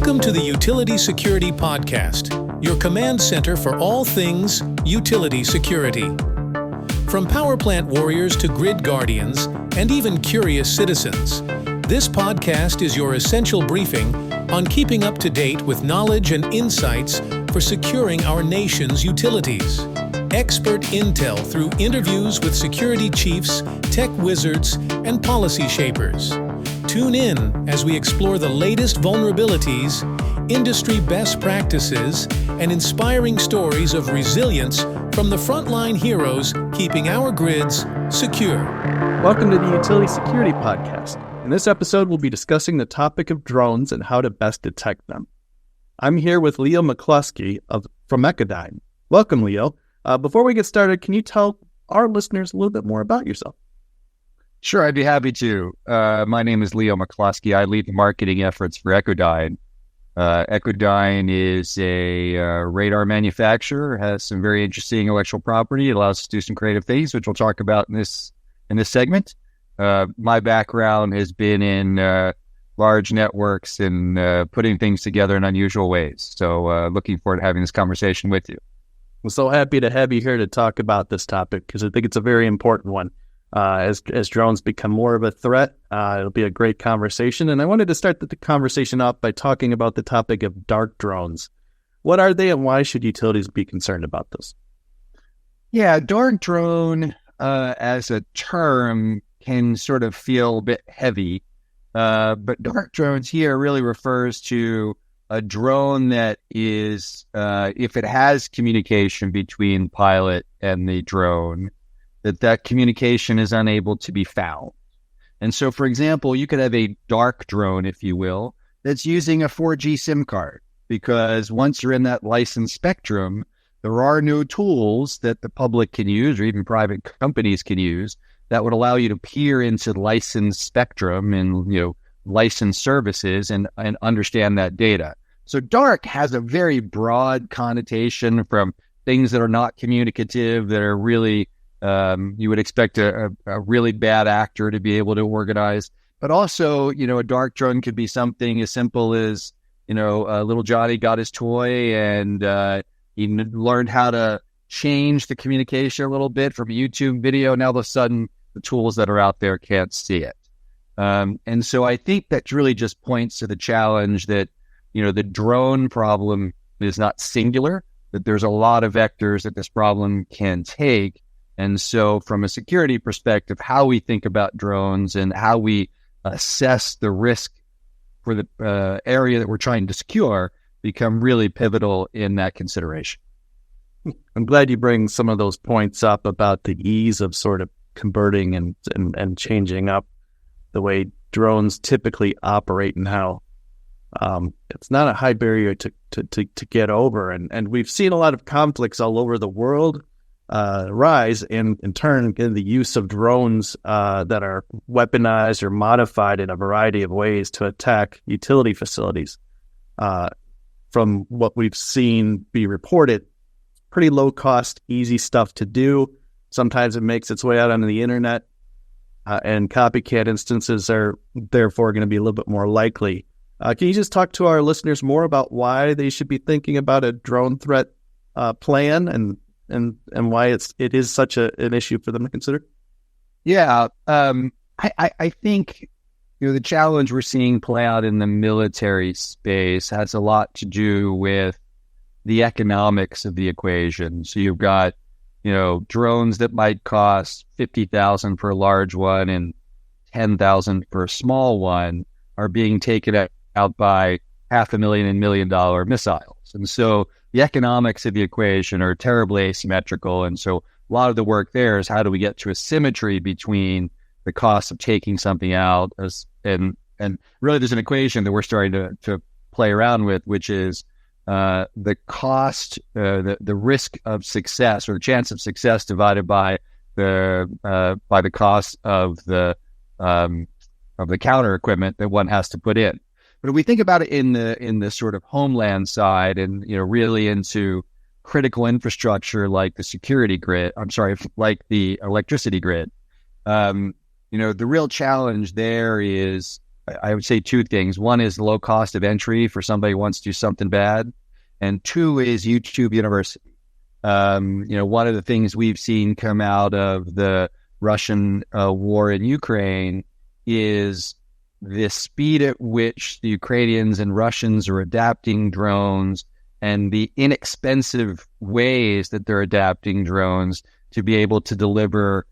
Welcome to the Utility Security Podcast, your command center for all things utility security. From power plant warriors to grid guardians and even curious citizens, this podcast is your essential briefing on keeping up to date with knowledge and insights for securing our nation's utilities. Expert intel through interviews with security chiefs, tech wizards, and policy shapers. Tune in as we explore the latest vulnerabilities, industry best practices, and inspiring stories of resilience from the frontline heroes keeping our grids secure. Welcome to the Utility Security Podcast. In this episode, we'll be discussing the topic of drones and how to best detect them. I'm here with Leo McCluskey from Echodyne. Welcome, Leo. Before we get started, can you tell our listeners a little bit more about yourself? Sure, I'd be happy to. My name is Leo McCluskey. I lead the marketing efforts for Echodyne. Echodyne is a radar manufacturer, has some very interesting intellectual property. It allows us to do some creative things, which we'll talk about in this segment. My background has been in large networks and putting things together in unusual ways. So looking forward to having this conversation with you. I'm so happy to have you here to talk about this topic because I think it's a very important one. As drones become more of a threat, it'll be a great conversation. And I wanted to start the conversation off by talking about the topic of dark drones. What are they and why should utilities be concerned about this? Yeah, dark drone as a term can sort of feel a bit heavy. But dark drones here really refers to a drone that is, if it has communication between pilot and the drone, that communication is unable to be found. And so, for example, you could have a dark drone, if you will, that's using a 4G SIM card, because once you're in that licensed spectrum, there are no tools that the public can use or even private companies can use that would allow you to peer into licensed spectrum and, licensed services and understand that data. So dark has a very broad connotation from things that are not communicative, that are really you would expect a really bad actor to be able to organize. But also, a dark drone could be something as simple as, little Johnny got his toy and he learned how to change the communication a little bit from a YouTube video. Now, all of a sudden, the tools that are out there can't see it. And so I think that really just points to the challenge that, the drone problem is not singular, that there's a lot of vectors that this problem can take. And so from a security perspective, how we think about drones and how we assess the risk for the area that we're trying to secure become really pivotal in that consideration. I'm glad you bring some of those points up about the ease of sort of converting and changing up the way drones typically operate and how it's not a high barrier to get over. And we've seen a lot of conflicts all over the world rise in turn in the use of drones that are weaponized or modified in a variety of ways to attack utility facilities. From what we've seen be reported, pretty low cost, easy stuff to do. Sometimes it makes its way out onto the internet, and copycat instances are therefore going to be a little bit more likely. Can you just talk to our listeners more about why they should be thinking about a drone threat plan and why it is such an issue for them to consider? Yeah, I think the challenge we're seeing play out in the military space has a lot to do with the economics of the equation. So you've got drones that might cost $50,000 for a large one and $10,000 for a small one are being taken out by $500,000 and $1 million missiles, and so the economics of the equation are terribly asymmetrical. And so a lot of the work there is how do we get to a symmetry between the cost of taking something out and really there's an equation that we're starting to play around with, which is the cost, the risk of success or the chance of success divided by the cost of the counter equipment that one has to put in. But if we think about it in the sort of homeland side and, really into critical infrastructure like the security grid, like the electricity grid, the real challenge there is I would say two things. One is low cost of entry for somebody who wants to do something bad. And two is YouTube University. One of the things we've seen come out of the Russian war in Ukraine is the speed at which the Ukrainians and Russians are adapting drones and the inexpensive ways that they're adapting drones to be able to deliver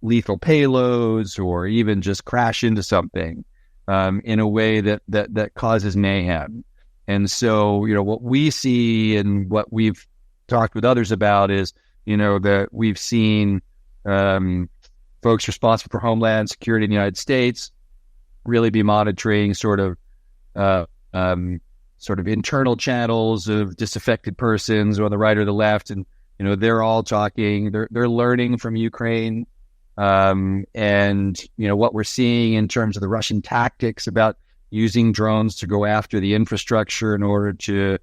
lethal payloads or even just crash into something in a way that causes mayhem. And so, what we see and what we've talked with others about is, that we've seen folks responsible for Homeland Security in the United States really be monitoring sort of internal channels of disaffected persons on the right or the left, and they're all talking. They're learning from Ukraine, and what we're seeing in terms of the Russian tactics about using drones to go after the infrastructure in order to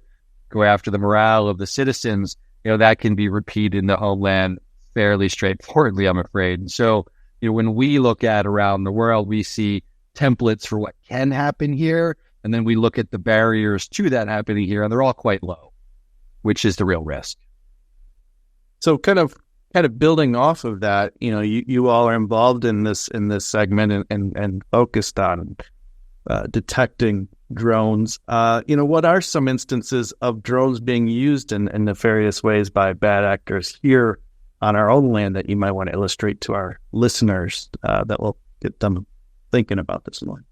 go after the morale of the citizens. That can be repeated in the homeland fairly straightforwardly, I'm afraid. And so, when we look at around the world, we see templates for what can happen here, and then we look at the barriers to that happening here, and they're all quite low, which is the real risk. So kind of building off of that, you all are involved in this segment and focused on detecting drones. What are some instances of drones being used in nefarious ways by bad actors here on our own land that you might want to illustrate to our listeners that will get them thinking about this one?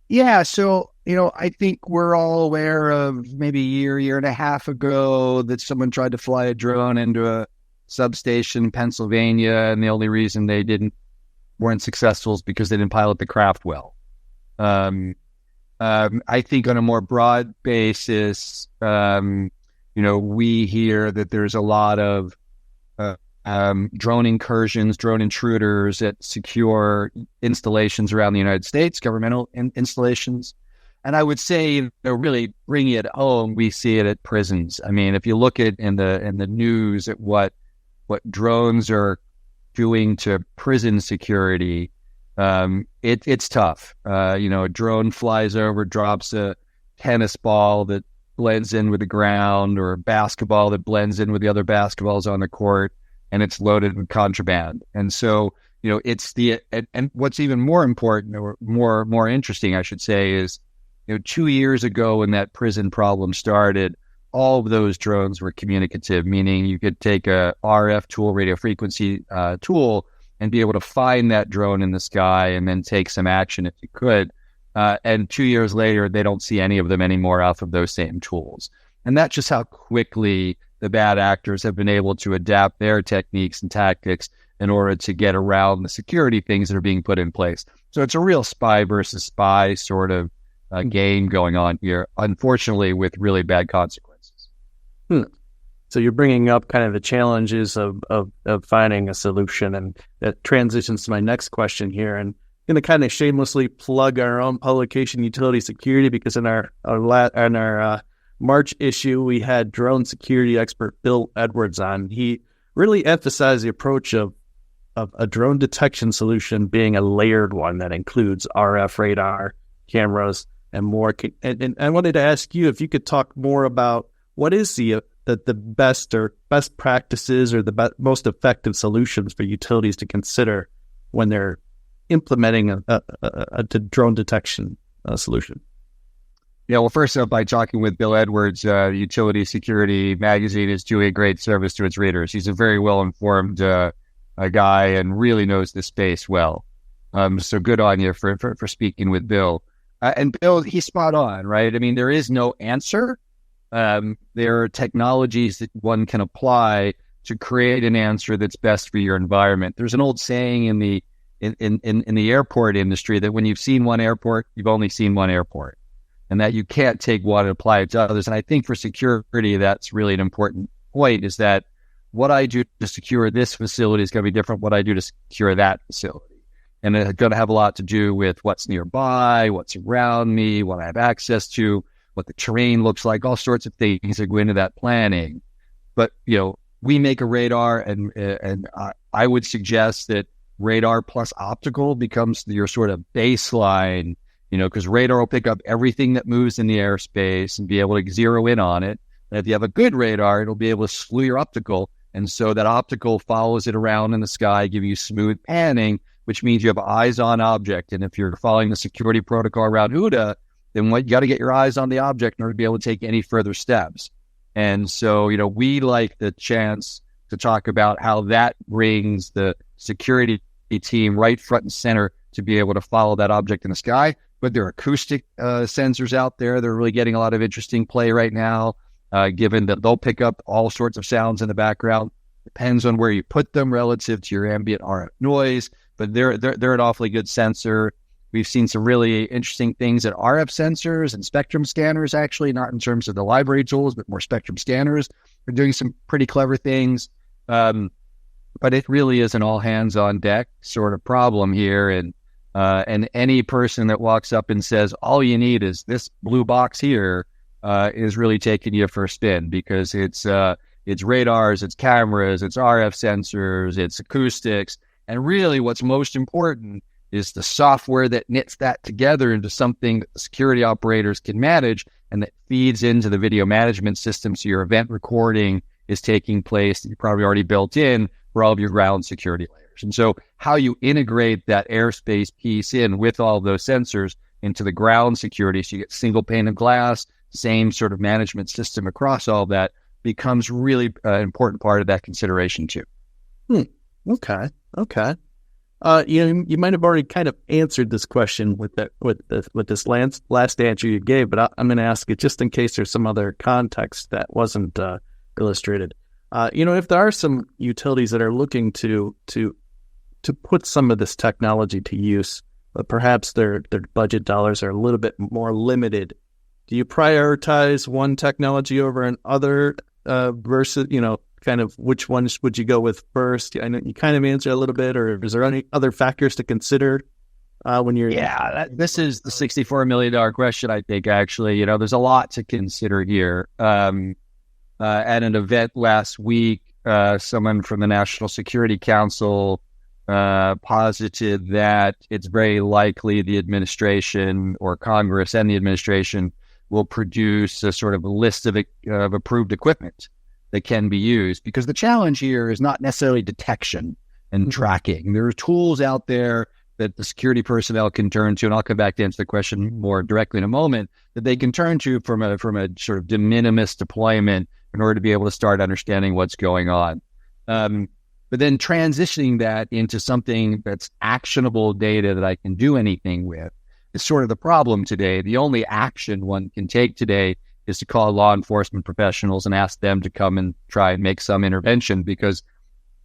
Yeah, so, I think we're all aware of maybe a year and a half ago that someone tried to fly a drone into a substation in Pennsylvania, and the only reason they weren't successful is because they didn't pilot the craft well. I think on a more broad basis, we hear that there's a lot of drone incursions, drone intruders at secure installations around the United States, governmental installations. And I would say, really bringing it home, we see it at prisons. I mean, if you look at in the news at what drones are doing to prison security, it's tough. A drone flies over, drops a tennis ball that blends in with the ground, or a basketball that blends in with the other basketballs on the court, and it's loaded with contraband. And so, it's and what's even more important, or more interesting, I should say, is, 2 years ago when that prison problem started, all of those drones were communicative, meaning you could take a RF tool, radio frequency tool, and be able to find that drone in the sky and then take some action if you could. And 2 years later, they don't see any of them anymore off of those same tools. And that's just how quickly the bad actors have been able to adapt their techniques and tactics in order to get around the security things that are being put in place. So it's a real spy versus spy sort of game going on here, unfortunately, with really bad consequences. So you're bringing up kind of the challenges of finding a solution, and that transitions to my next question here. And I'm going to kind of shamelessly plug our own publication, Utility Security, because in our March issue, we had drone security expert Bill Edwards on. He really emphasized the approach of a drone detection solution being a layered one that includes RF radar, cameras, and more. And I wanted to ask you if you could talk more about what is the best practices or the most effective solutions for utilities to consider when they're implementing a drone detection solution. Yeah, well, first up, by talking with Bill Edwards, Utility Security magazine is doing a great service to its readers. He's a very well-informed guy and really knows the space well. So good on you for speaking with Bill. And Bill, he's spot on, right? I mean, there is no answer. There are technologies that one can apply to create an answer that's best for your environment. There's an old saying in the airport industry that when you've seen one airport, you've only seen one airport, and that you can't take one and apply it to others. And I think for security, that's really an important point, is that what I do to secure this facility is going to be different what I do to secure that facility. And it's going to have a lot to do with what's nearby, what's around me, what I have access to, what the terrain looks like, all sorts of things that go into that planning. But, we make a radar, and I would suggest that radar plus optical becomes your sort of baseline because radar will pick up everything that moves in the airspace and be able to zero in on it. And if you have a good radar, it'll be able to slew your optical. And so that optical follows it around in the sky, giving you smooth panning, which means you have eyes on object. And if you're following the security protocol around OODA, then you got to get your eyes on the object in order to be able to take any further steps. And so, we like the chance to talk about how that brings the security team right front and center to be able to follow that object in the sky. But there are acoustic sensors out there. They're really getting a lot of interesting play right now, given that they'll pick up all sorts of sounds in the background. Depends on where you put them relative to your ambient RF noise, but they're an awfully good sensor. We've seen some really interesting things at RF sensors and spectrum scanners, actually, not in terms of the library tools, but more spectrum scanners. We're doing some pretty clever things. But it really is an all hands on deck sort of problem here. And any person that walks up and says, all you need is this blue box here, is really taking you for a spin, because it's radars, it's cameras, it's RF sensors, it's acoustics. And really what's most important is the software that knits that together into something that the security operators can manage and that feeds into the video management system. So your event recording is taking place that you probably already built in for all of your ground security layers. And so how you integrate that airspace piece in with all of those sensors into the ground security, so you get single pane of glass, same sort of management system across all that, becomes really an important part of that consideration too. Okay. You might have already kind of answered this question with this last answer you gave, but I'm going to ask it just in case there's some other context that wasn't illustrated. If there are some utilities that are looking to put some of this technology to use, but perhaps their budget dollars are a little bit more limited, do you prioritize one technology over another versus, kind of which ones would you go with first? I know you kind of answered a little bit, or is there any other factors to consider when you're... Yeah, this is the $64 million question, I think, actually. There's a lot to consider here. At an event last week, someone from the National Security Council posited that it's very likely the administration or Congress and the administration will produce a sort of a list of approved equipment that can be used, because the challenge here is not necessarily detection and tracking. There are tools out there that the security personnel can turn to, and I'll come back to answer the question more directly in a moment, that they can turn to from a sort of de minimis deployment in order to be able to start understanding what's going on. But then transitioning that into something that's actionable data that I can do anything with is sort of the problem today. The only action one can take today is to call law enforcement professionals and ask them to come and try and make some intervention, because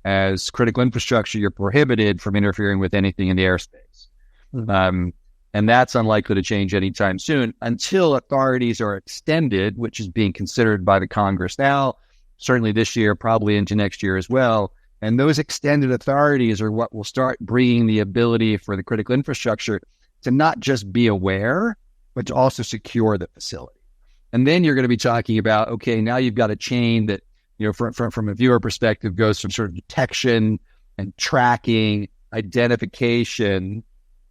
as critical infrastructure, you're prohibited from interfering with anything in the airspace. And that's unlikely to change anytime soon until authorities are extended, which is being considered by the Congress now, certainly this year, probably into next year as well. And those extended authorities are what will start bringing the ability for the critical infrastructure to not just be aware, but to also secure the facility. And then you're going to be talking about, okay, now you've got a chain that, from a viewer perspective, goes from sort of detection and tracking, identification.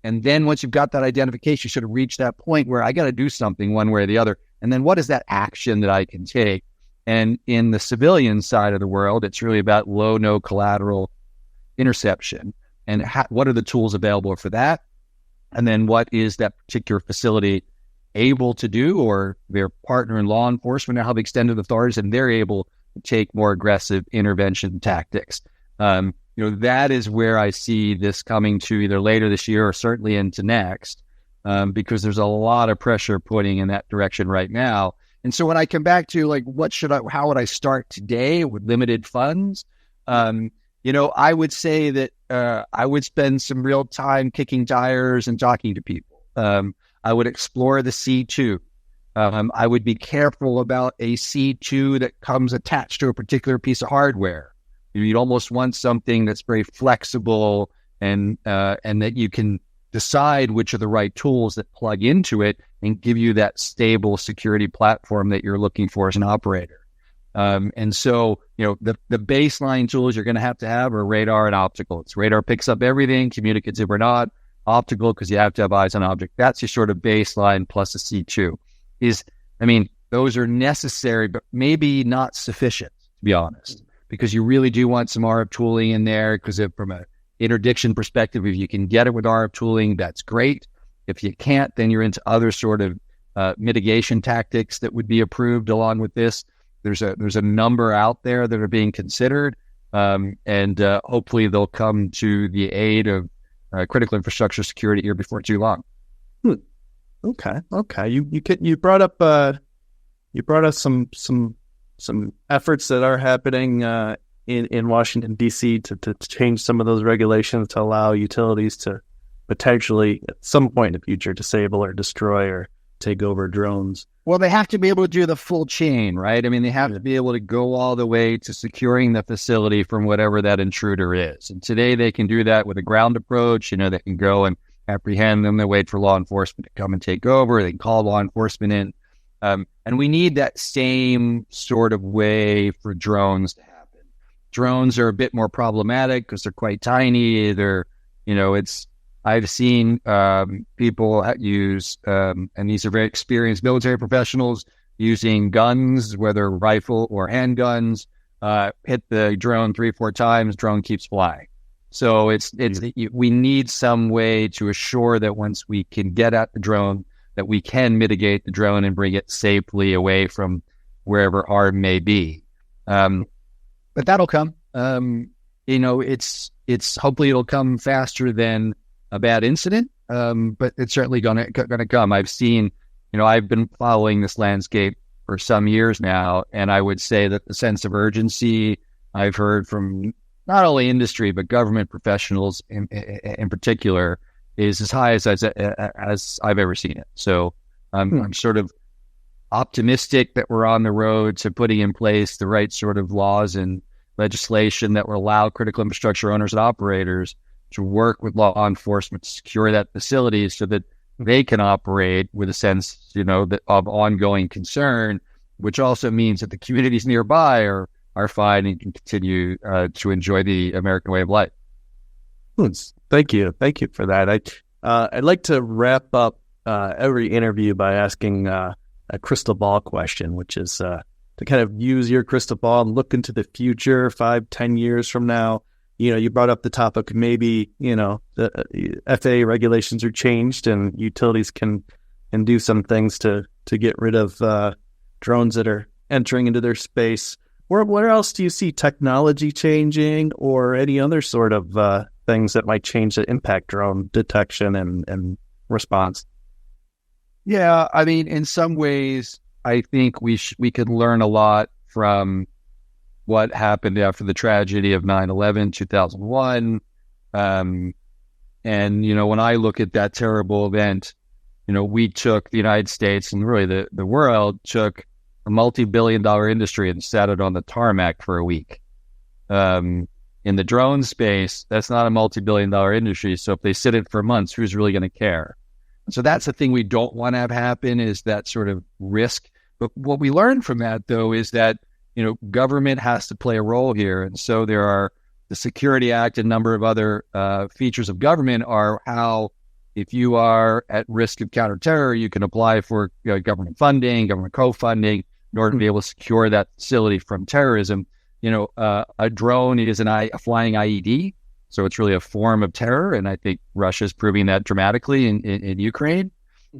And then once you've got that identification, you sort of reach that point where I got to do something one way or the other. And then what is that action that I can take? And in the civilian side of the world, it's really about low, no collateral interception. And what are the tools available for that? And then what is that particular facility able to do, or their partner in law enforcement now have extended authorities and they're able to take more aggressive intervention tactics. That is where I see this coming to either later this year or certainly into next, because there's a lot of pressure putting in that direction right now. And so when I come back to how would I start today with limited funds? I would say that I would spend some real time kicking tires and talking to people. I would explore the C2. I would be careful about a C2 that comes attached to a particular piece of hardware. You'd almost want something that's very flexible and that you can decide which are the right tools that plug into it and give you that stable security platform that you're looking for as an operator. And so, the baseline tools you're going to have are radar and optical. Radar picks up everything, communicative or not. optical because you have to have eyes on object. That's your sort of baseline plus a C2. Those are necessary, but maybe not sufficient, to be honest, because you really do want some RF tooling in there because from an interdiction perspective, if you can get it with RF tooling, that's great. If you can't, then you're into other sort of mitigation tactics that would be approved along with this. There's a number out there that are being considered, and hopefully they'll come to the aid of critical infrastructure security here before too long. Okay. You brought up some efforts that are happening in Washington D.C. to change some of those regulations to allow utilities to potentially at some point in the future disable or destroy or take over drones. Well, they have to be able to do the full chain, right? They have to be able to go all the way to securing the facility from whatever that intruder is. And today they can do that with a ground approach. They can go and apprehend them. They wait for law enforcement to come and take over. They can call law enforcement in. And we need that same sort of way for drones to happen. Drones are a bit more problematic because they're quite tiny. I've seen people use, and these are very experienced military professionals, using guns, whether rifle or handguns, hit the drone 3-4 times, drone keeps flying. So we need some way to assure that once we can get at the drone, that we can mitigate the drone and bring it safely away from wherever harm may be. But that'll come. It's hopefully it'll come faster than a bad incident, but it's certainly gonna come. I've seen, I've been following this landscape for some years now, and I would say that the sense of urgency I've heard from not only industry but government professionals in particular is as high as I've ever seen it. So I'm sort of optimistic that we're on the road to putting in place the right sort of laws and legislation that will allow critical infrastructure owners and operators to work with law enforcement to secure that facility so that they can operate with a sense, of ongoing concern, which also means that the communities nearby are fine and can continue to enjoy the American way of life. Thank you for that. I'd like to wrap up every interview by asking a crystal ball question, which is to kind of use your crystal ball and look into the future, 5-10 years from now. You brought up the topic, maybe, the FAA regulations are changed and utilities can do some things to get rid of drones that are entering into their space. Where else do you see technology changing or any other sort of things that might change the impact drone detection and response? Yeah, in some ways, I think we could learn a lot from what happened after the tragedy of 9/11, 2001. And, when I look at that terrible event, we took the United States and really the world took a multi-billion-dollar industry and sat it on the tarmac for a week. In the drone space, that's not a multi-billion-dollar industry. So if they sit it for months, who's really going to care? So that's the thing we don't want to have happen, is that sort of risk. But what we learned from that, though, is that government has to play a role here. And so there are the Security Act and a number of other features of government are how, if you are at risk of counterterror, you can apply for government funding, government co-funding in order to be able to secure that facility from terrorism. A drone is a flying IED, so it's really a form of terror. And I think Russia's proving that dramatically in Ukraine.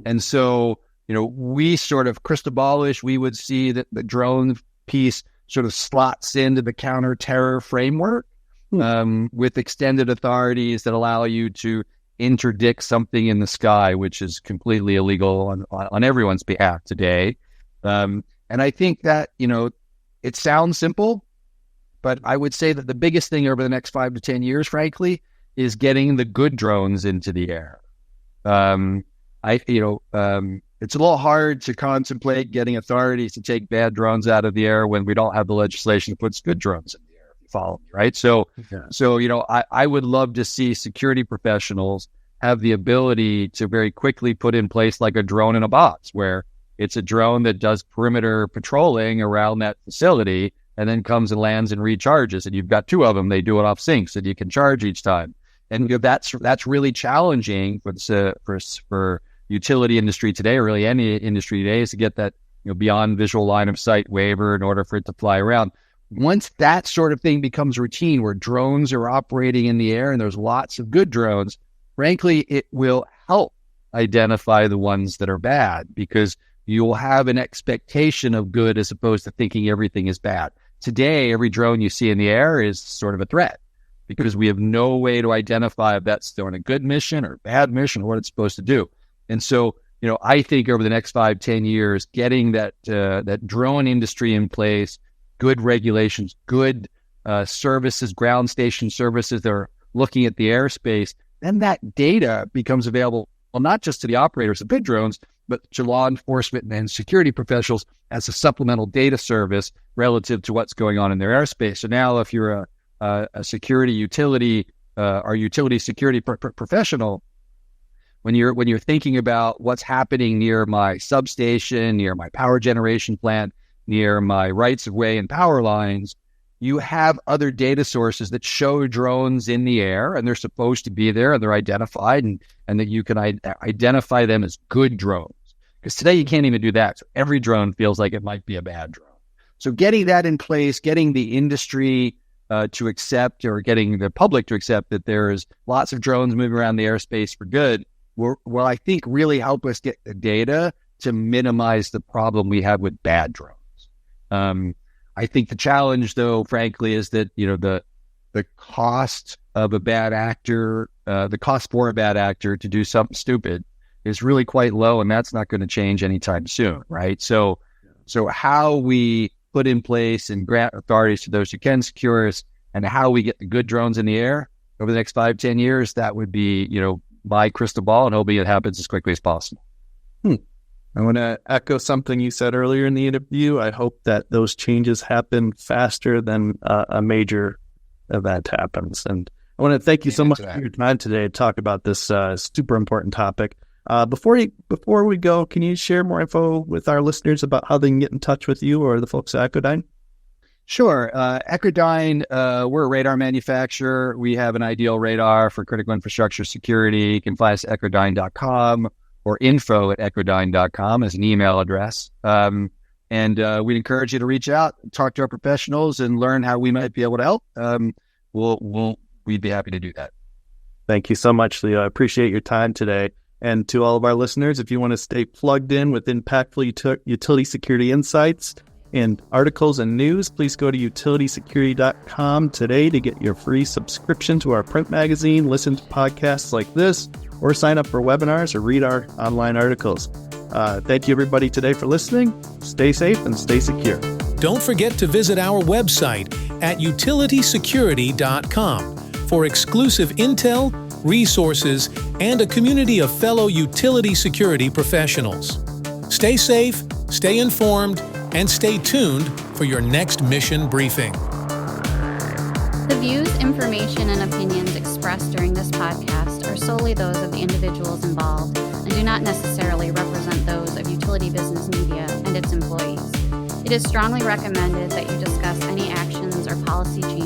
And so, we sort of crystal ballish, we would see that the drone piece sort of slots into the counter-terror framework with extended authorities that allow you to interdict something in the sky, which is completely illegal on everyone's behalf today. And I think that, it sounds simple, but I would say that the biggest thing over the next 5 to 10 years, frankly, is getting the good drones into the air. It's a little hard to contemplate getting authorities to take bad drones out of the air when we don't have the legislation that puts good drones in the air, if you follow me, right? So, I would love to see security professionals have the ability to very quickly put in place like a drone in a box, where it's a drone that does perimeter patrolling around that facility and then comes and lands and recharges. And you've got 2 of them. They do it off sync so you can charge each time. And that's really challenging for utility industry today, or really any industry today, is to get that beyond visual line of sight waiver in order for it to fly around. Once that sort of thing becomes routine, where drones are operating in the air and there's lots of good drones, frankly, it will help identify the ones that are bad, because you'll have an expectation of good as opposed to thinking everything is bad. Today, every drone you see in the air is sort of a threat, because we have no way to identify if that's doing a good mission or bad mission or what it's supposed to do. And so, I think over the next 5-10 years, getting that drone industry in place, good regulations, good services, ground station services that are looking at the airspace, then that data becomes available, well, not just to the operators of big drones, but to law enforcement and security professionals as a supplemental data service relative to what's going on in their airspace. So now if you're a security utility or utility security professional, when you're thinking about what's happening near my substation, near my power generation plant, near my rights of way and power lines, you have other data sources that show drones in the air, and they're supposed to be there, and they're identified, and that you can identify them as good drones. Because today you can't even do that. So every drone feels like it might be a bad drone. So getting that in place, getting the industry to accept, or getting the public to accept that there's lots of drones moving around the airspace for good, will I think really help us get the data to minimize the problem we have with bad drones. I think the challenge, though, frankly, is that the cost of a bad actor, the cost for a bad actor to do something stupid is really quite low, and that's not going to change anytime soon, right? So how we put in place and grant authorities to those who can secure us, and how we get the good drones in the air over the next 5-10 years, that would be, my crystal ball, and hopefully it happens as quickly as possible. I want to echo something you said earlier in the interview. I hope that those changes happen faster than a major event happens. And I want to thank you so much for your time today to talk about this super important topic. Before we go, can you share more info with our listeners about how they can get in touch with you or the folks at Echodyne? Sure. Echodyne, we're a radar manufacturer. We have an ideal radar for critical infrastructure security. You can find us at echodyne.com or info@echodyne.com as an email address. And we'd encourage you to reach out, talk to our professionals, and learn how we might be able to help. We'd be happy to do that. Thank you so much, Leo. I appreciate your time today. And to all of our listeners, if you want to stay plugged in with impactful utility security insights and articles and news, please go to utilitysecurity.com today to get your free subscription to our print magazine, listen to podcasts like this, or sign up for webinars or read our online articles. Thank you, everybody, today for listening. Stay safe and stay secure. Don't forget to visit our website at utilitysecurity.com for exclusive intel, resources, and a community of fellow utility security professionals. Stay safe, stay informed, and stay tuned for your next mission briefing. The views, information, and opinions expressed during this podcast are solely those of the individuals involved and do not necessarily represent those of Utility Business Media and its employees. It is strongly recommended that you discuss any actions or policy changes